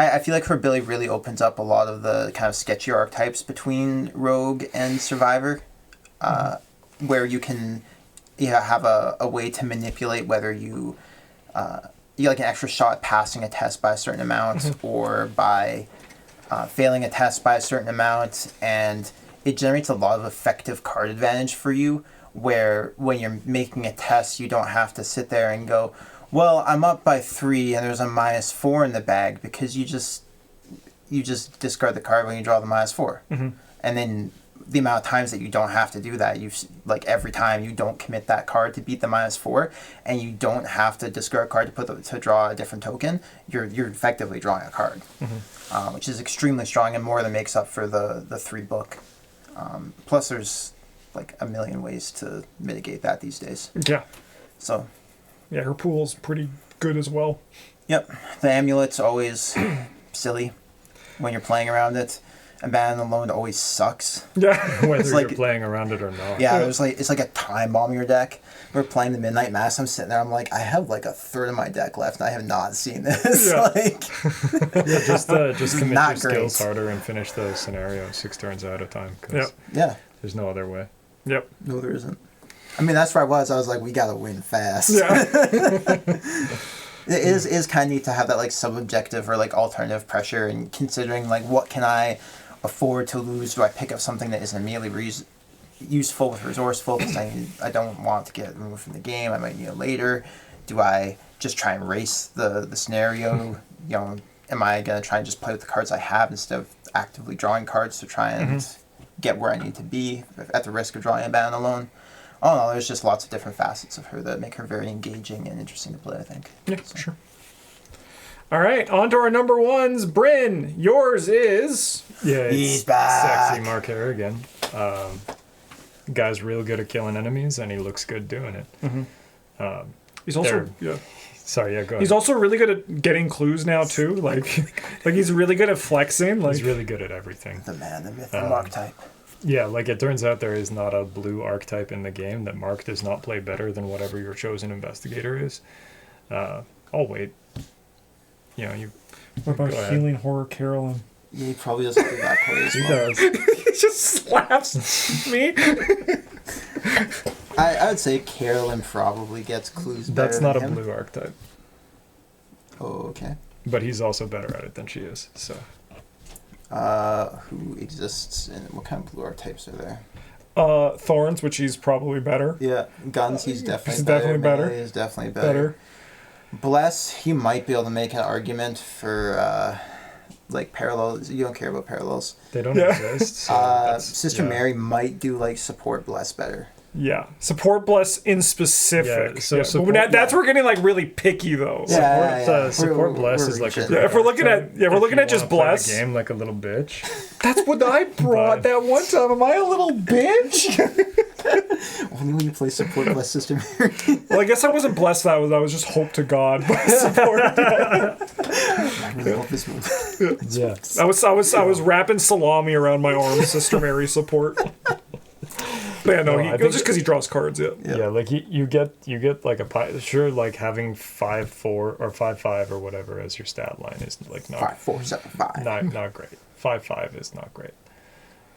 I feel like her ability really opens up a lot of the kind of sketchy archetypes between Rogue and Survivor, where you can have a way to manipulate whether you like an extra shot at passing a test by a certain amount or by failing a test by a certain amount, and it generates a lot of effective card advantage for you, where when you're making a test, you don't have to sit there and go, well, I'm up by 3 and there's a -4 in the bag, because you just discard the card when you draw the -4. And then the amount of times that you don't have to do that, like every time you don't commit that card to beat the -4, and you don't have to discard a card to draw a different token, you're effectively drawing a card, which is extremely strong and more than makes up for the 3 book. Plus there's like a million ways to mitigate that these days. Yeah. So... Yeah, her pool's pretty good as well. Yep. The amulet's always silly when you're playing around it. Abandon Alone always sucks. Yeah. Whether like- you're playing around it or not. Yeah, it's like a time bomb your deck. We're playing the Midnight Mass. I'm sitting there. I'm like, I have like a third of my deck left, and I have not seen this. Yeah. Like, Yeah, just commit your not skills great. harder and finish the scenario 6 turns at a time. 'Cause Yep. yeah, there's no other way. Yep. no, there isn't. I mean, that's where I was. I was like, we gotta win fast. Yeah. It is kind of neat to have that like sub-objective or like alternative pressure, and considering like what can I afford to lose? Do I pick up something that isn't immediately useful with resourceful because I don't want to get removed from the game? I might need it later. Do I just try and race the scenario? You know, am I gonna try and just play with the cards I have instead of actively drawing cards to try and get where I need to be at the risk of drawing a ban alone? Oh no, there's just lots of different facets of her that make her very engaging and interesting to play, I think. Yeah, sure. All right, on to our number ones. Bryn, yours is... Yeah, it's He's back. sexy Mark Harrigan. Guy's real good at killing enemies, and he looks good doing it. He's also... Yeah. Sorry, yeah, go ahead. He's also really good at getting clues now, too. Like he's really good at flexing. Like, He's really good at everything. The man, the myth, the archetype. Yeah, like it turns out there is not a blue archetype in the game, that Mark does not play better than whatever your chosen investigator is. I'll wait. You know, you... what about Go ahead. Healing Horror Carolyn? Yeah, he probably doesn't do that play as He well. does. He just slaps me. I would say Carolyn probably gets clues better That's not a than him. blue archetype. Oh, okay. But he's also better at it than she is, so... Who exists and what kind of blue archetypes are there? Thorns, which he's probably better. Yeah, guns. He's definitely He's better. definitely better. Melee is definitely better. Bless. He might be able to make an argument for like parallels. You don't care about parallels. They don't Yeah. exist. So that's- Sister yeah. Mary might do like support Bless better. Yeah. Support Bless in specific. Yeah, so But support- that's where we're getting like really picky though. Support Bless we're is like a reaching. Yeah, if we're looking at just play Bless. the game like a little bitch. That's what I brought But- that one time. Am I a little bitch? Only when you play support Bless Sister Mary. Well, I guess I wasn't blessed. I was just hope to God. Support. I really hope this move. Yeah. I was wrapping salami around my arm, Sister Mary support. But yeah, no, No, I think- just because he draws cards. Yeah. Yeah, like you get like sure, like having 5-4 or 5-5 or whatever as your stat line is like not 5, 4, 7, 5. not great. 5-5 is not great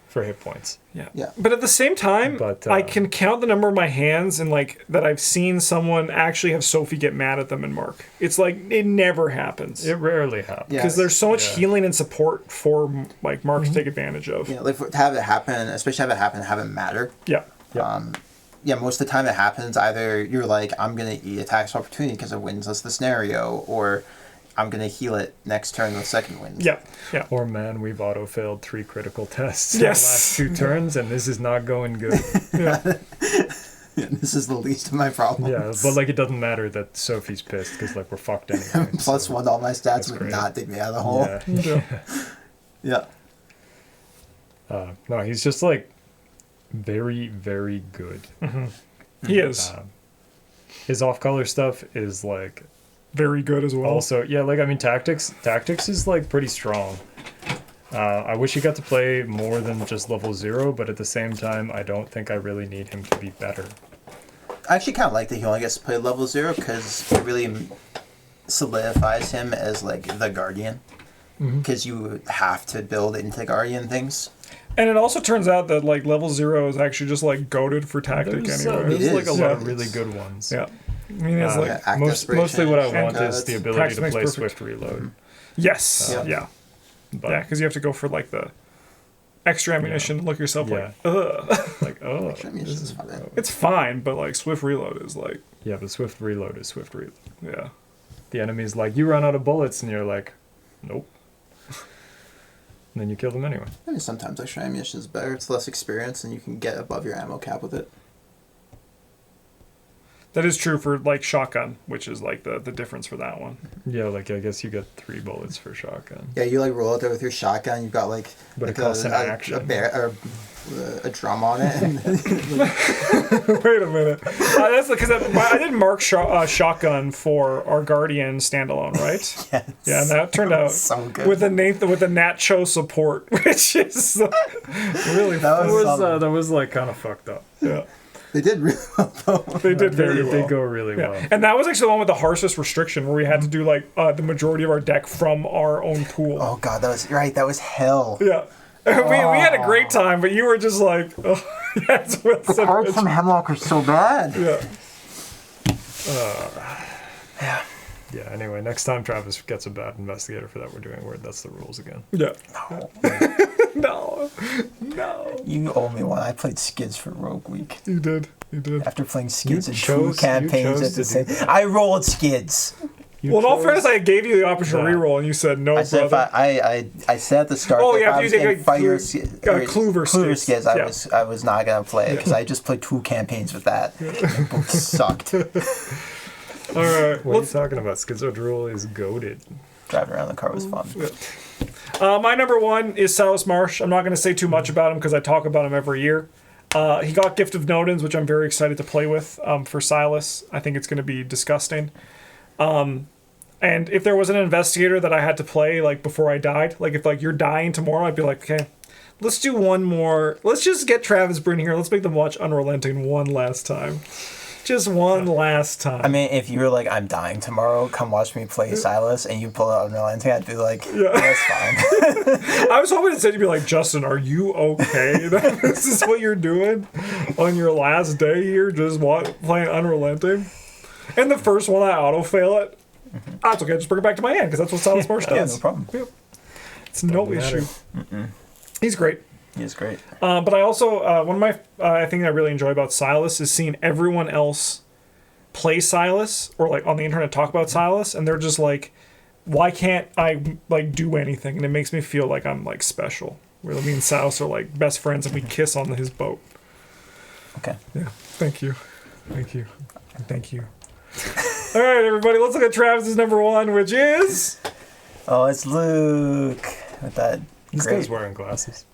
for hit points. Yeah. Yeah. But at the same time, But, I can count the number of my hands and like that I've seen someone actually have Sophie get mad at them and Mark. It's like it never happens. It rarely happens. Yeah. Because there's so much Yeah. healing and support for like Mark to take advantage of. Yeah, like to have it happen, especially have it matter. Yeah. Yeah, most of the time it happens either you're like, I'm going to eat attacks of opportunity because it wins us the scenario, or I'm going to heal it next turn with second wind. Yeah. Yeah. Or man, we've auto failed 3 critical tests Yes. in the last 2 turns, and this is not going good. This is the least of my problems. Yeah, but like it doesn't matter that Sophie's pissed because like we're fucked anyway. Plus so- one to all my stats That's would great. not dig me out of the hole. Yeah. Yeah. No, he's just like very, very good. He is His off-color stuff is like very good as well. also, yeah, like I mean, tactics is like pretty strong. I wish he got to play more than just level 0, but at the same time, I don't think I really need him to be better. I actually kind of like that he only gets to play level 0 because it really solidifies him as like the guardian. Because you have to build into guardian things. And it also turns out that like level 0 is actually just like goaded for tactic There's, anyway. there's It like a is. lot of Yeah. really good ones. Yeah. I mean, it's like Act Mostly what I Desperation, want is Cuts. the ability Practice to makes play perfect. Swift Reload. yes, Yeah. yeah, But yeah, because you have to go for like the extra ammunition. Look yourself Yeah. like, ugh. like, oh, Extra ammunition this is is fine. gross. It's fine, but like swift reload is like, Yeah, but Swift Reload is Swift Reload. yeah, The enemy's like, you run out of bullets, and you're like, nope. And then you kill them anyway. I mean, sometimes extra ammunition is better. It's less experience, and you can get above your ammo cap with it. that is true for like shotgun, which is like the difference for that one. Yeah, like I guess you get 3 bullets for shotgun. Yeah, you like roll out there with your shotgun. You've got like But like it costs an a action. bear or with a drum on it. And Wait a minute. That's because I did Mark shotgun for our Guardian standalone, right? Yes. Yeah, and that turned out so good. with the Nacho support, which is really That was like kind of fucked up. yeah. They did really well, though. They did very well. They did go really well. And that was actually the one with the harshest restriction, where we had to do like the majority of our deck from our own pool. Oh god, that was right. That was hell. Yeah. We had a great time, but you were just like, oh, yes, The cards from Hemlock are so bad. yeah. Yeah. Yeah, anyway, next time Travis gets a bad investigator for that, we're doing word. That's the rules again. Yeah. No. No. You owe me one. I played Skids for Rogue Week. You did. After playing Skids in chose- 2 campaigns chose at the to do same I rolled Skids. You Well, in all chose- fairness, I gave you the option to Yeah. reroll, and you said no, I said if brother. I said at the start Oh, that you if have I to was use getting a Fire Kluver Kluver Skids. Skids, Yeah. I was not gonna play it because I just played 2 campaigns with that. They both sucked. All right. What are you talking about? Schizodrule is goated. Driving around the car was fun. My number 1 is Silus Marsh. I'm not going to say too much about him because I talk about him every year. He got Gift of Nodens, which I'm very excited to play with for Silus. I think it's going to be disgusting. And if there was an investigator that I had to play like before I died, like if like you're dying tomorrow, I'd be like, okay, let's do one more. Let's just get Travis Breen here. Let's make them watch Unrelenting one last time. Just one last time. I mean, if you were like, I'm dying tomorrow, come watch me play Silus, and you pull out Unrelenting, I'd be like, yeah, that's fine. I was hoping instead you'd be like, Justin, are you okay? This is what you're doing on your last day here, just playing Unrelenting? And the first one, I auto-fail it. That's okay, just bring it back to my hand, because that's what Silus Marsh Yeah, does. no problem. Yep. It's no issue. He's great. He is great. But I also, one of my thing I really enjoy about Silus is seeing everyone else play Silus, or like on the internet talk about Silus, and they're just like, why can't I like do anything? And it makes me feel like I'm like special. Where me and Silus are like best friends and we kiss on his boat. Okay. Yeah, thank you. Thank you. And thank you. All right, everybody, let's look at Travis's number 1, which is... Oh, it's Luke. With that This great... guy's wearing glasses.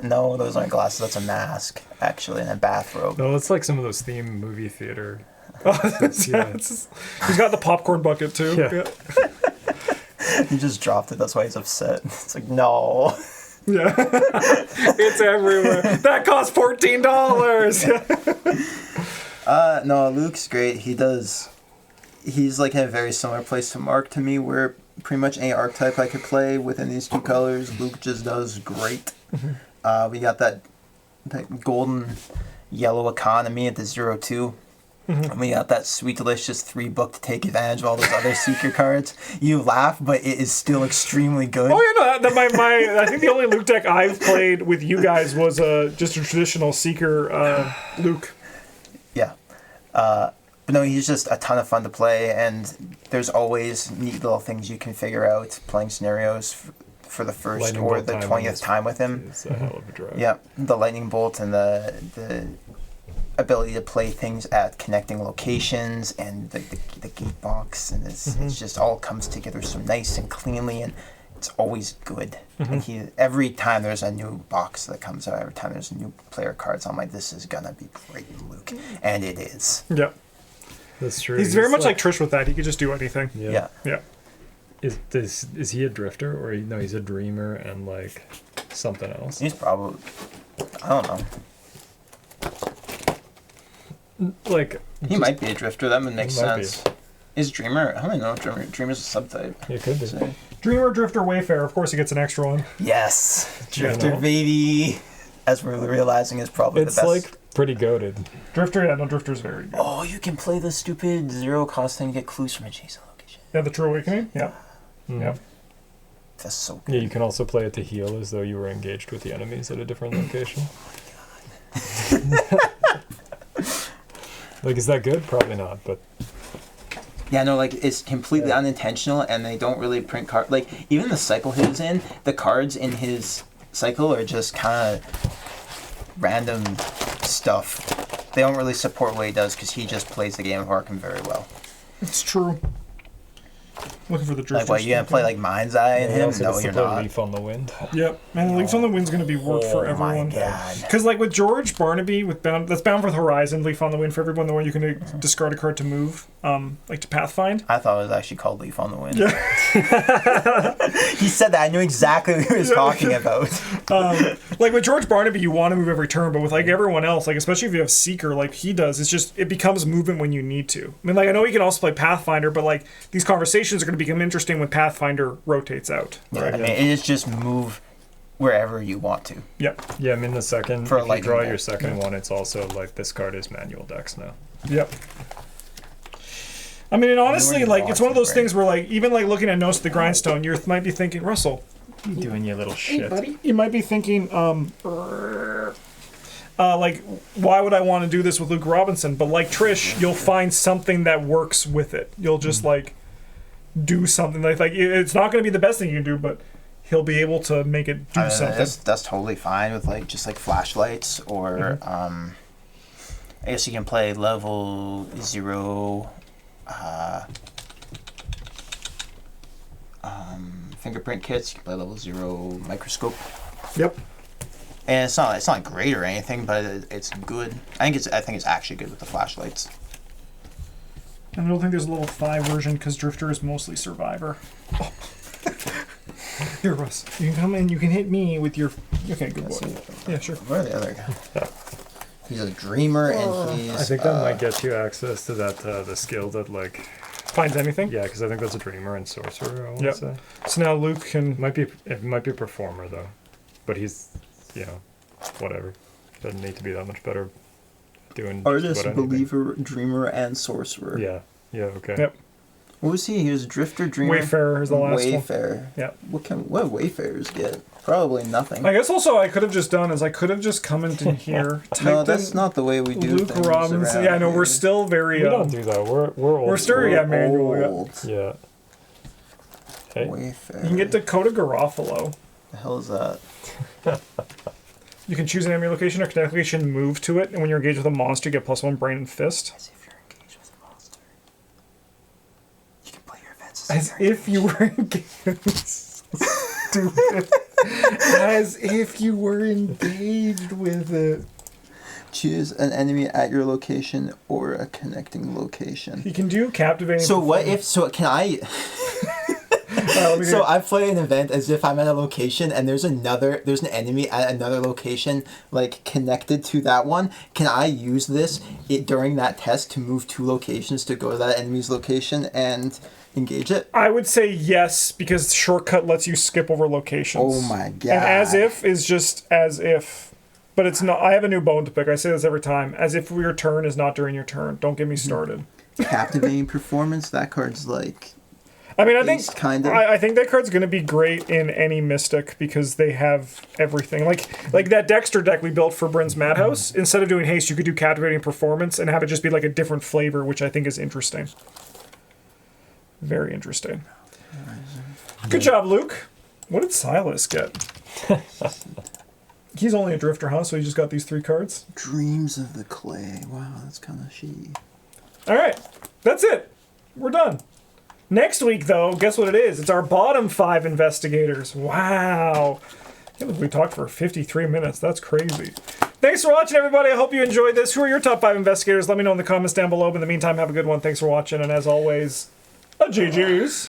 No, those aren't glasses. That's a mask, actually, and a bathrobe. No, it's like some of those theme movie theater. He's got the popcorn bucket, too. Yeah. He just dropped it. That's why he's upset. It's like, no. Yeah. It's everywhere. That cost $14. No, Luke's great. He's like in a very similar place to Mark to me, where pretty much any archetype I could play within these 2 colors, Luke just does great. We got that golden yellow economy at the 0/2. And we got that sweet delicious 3 book to take advantage of all those other seeker cards. You laugh, but it is still extremely good. Oh yeah, no. I think the only Luke deck I've played with you guys was just a traditional seeker Luke. Yeah. But no, he's just a ton of fun to play, and there's always neat little things you can figure out playing scenarios for the first Lightning or bolt the timing 20th time with him. It's a hell of a drive. Yeah, the lightning bolt and the ability to play things at connecting locations and the gate box, and it's just all comes together so nice and cleanly, and it's always good. And every time there's a new box that comes out, every time there's new player cards, I'm like, this is gonna be great, Luke, and it is. Yeah. That's true. He's very much like Trish with that. He could just do anything. Yeah. Yeah. Is he a drifter, or no? He's a dreamer and like something else. He's probably, I don't know. Like He might be a drifter. That would make He might sense. Is Dreamer? I don't know. Dreamer's a subtype. it could be. So- Dreamer, Drifter, Wayfarer. Of course, he gets an extra one. Yes, Drifter, You know? baby. As we're realizing, is probably It's the best. like pretty goated. Drifter, yeah, no, Drifter's very good. Oh, you can play the stupid 0 cost thing to get clues from adjacent location. Yeah, the True Awakening. Yeah. Mm. Yeah. That's so good. Yeah, you can also play it to heal as though you were engaged with the enemies at a different location. Like, is that good? Probably not, but Yeah, no, like, it's completely unintentional, and they don't really print cards. Like, even the cycle he was in, the cards in his cycle are just kind of random stuff. They don't really support what he does, because he just plays the game of Arkham very well. It's true. Looking for the drifters. Like, what, you gonna play like Mind's Eye in He him? also No, gets to you're play not. Leaf on the Wind. Yep, man. Leaf on the Wind's going to be work for Oh everyone. my god. Because like with George Barnaby, that's Bound for the Horizon, Leaf on the Wind for everyone. The one you can discard a card to move, like to Pathfind. I thought it was actually called Leaf on the Wind. Yeah. He said that. I knew exactly what he was talking about. Like with George Barnaby, you want to move every turn, but with like everyone else, like especially if you have Seeker, like he does, it becomes movement when you need to. I mean, like I know he can also play Pathfinder, but like these conversations are going to become interesting when Pathfinder rotates out. Yeah, Right? I mean, it is just move wherever you want to. Yep. Yeah, I mean the second, For a if you lightning draw bolt. your second one, it's also like this card is manual dex now. Yep. I mean, and honestly, you like it's one of those watching, things where, like, even like looking at Notes of the Grindstone, you might be thinking, Russell, You doing your little shit. buddy, you might be thinking, like, why would I want to do this with Luke Robinson? But like Trish, you'll find something that works with it. You'll just like do something like it's not going to be the best thing you can do, but he'll be able to make it do something. That's totally fine with like just like flashlights or I guess you can play level 0 fingerprint kits. You can play level 0 microscope. Yep. And it's not great or anything, but it's good. I think it's actually good with the flashlights. And I don't think there's a level 5 version because Drifter is mostly Survivor. Oh. Here, Russ. You can come in. You can hit me with your. Okay, good boy. Yeah, sure. Where are the other guy? He's a dreamer and he's. I think that might get you access to that the skill that like Finds anything. yeah, because I think that's a dreamer and sorcerer. I want to Yep. say So now Luke can. it might be a performer though, but he's whatever. Doesn't need to be that much better doing just Artist, about anything. believer, dreamer, and sorcerer. Yeah, okay. Yep. What was he? He was drifter, dreamer. Wayfarer is the last one. Wayfarer. Yeah. What Wayfarers get? Probably nothing. I guess also I could have just done is I could have just come into here, No, typed that's in not the way we do Luke things Robinson. around Yeah, no, here. we're still very. We don't do that. We're old. We're still yeah, manual. Yeah. Old. Yeah. Hey. Wayfarer. You can get Dakota Garofalo. The hell is that? You can choose an enemy location or connect location, move to it, and when you're engaged with a monster, you get +1 brain and fist. As if you're engaged with a monster. You can play your events As if you were engaged. Stupid. As if you were engaged with it. Choose an enemy at your location or a connecting location. You can do captivating. So what if? So can I? So I play an event as if I'm at a location and there's an enemy at another location like connected to that one. Can I use this during that test to move 2 locations to go to that enemy's location and engage it? I would say yes because shortcut lets you skip over locations. Oh my god! And as if is just as if, but it's not. I have a new bone to pick. I say this every time. As if your turn is not during your turn. Don't get me started. Captivating performance. That card's like. I mean, I think Kinda. I think that card's going to be great in any Mystic because they have everything. Like that Dexter deck we built for Bryn's Madhouse. Instead of doing haste, you could do captivating performance and have it just be like a different flavor, which I think is interesting. Very interesting. Good job, Luke. What did Silus get? He's only a drifter, huh? So he just got these 3 cards. Dreams of the Clay. Wow, that's kind of shitty. All right, that's it. We're done. Next week, though, guess what it is? It's our bottom 5 investigators. Wow. We talked for 53 minutes. That's crazy. Thanks for watching, everybody. I hope you enjoyed this. Who are your top 5 investigators? Let me know in the comments down below. But in the meantime, have a good one. Thanks for watching. And as always, a GG's.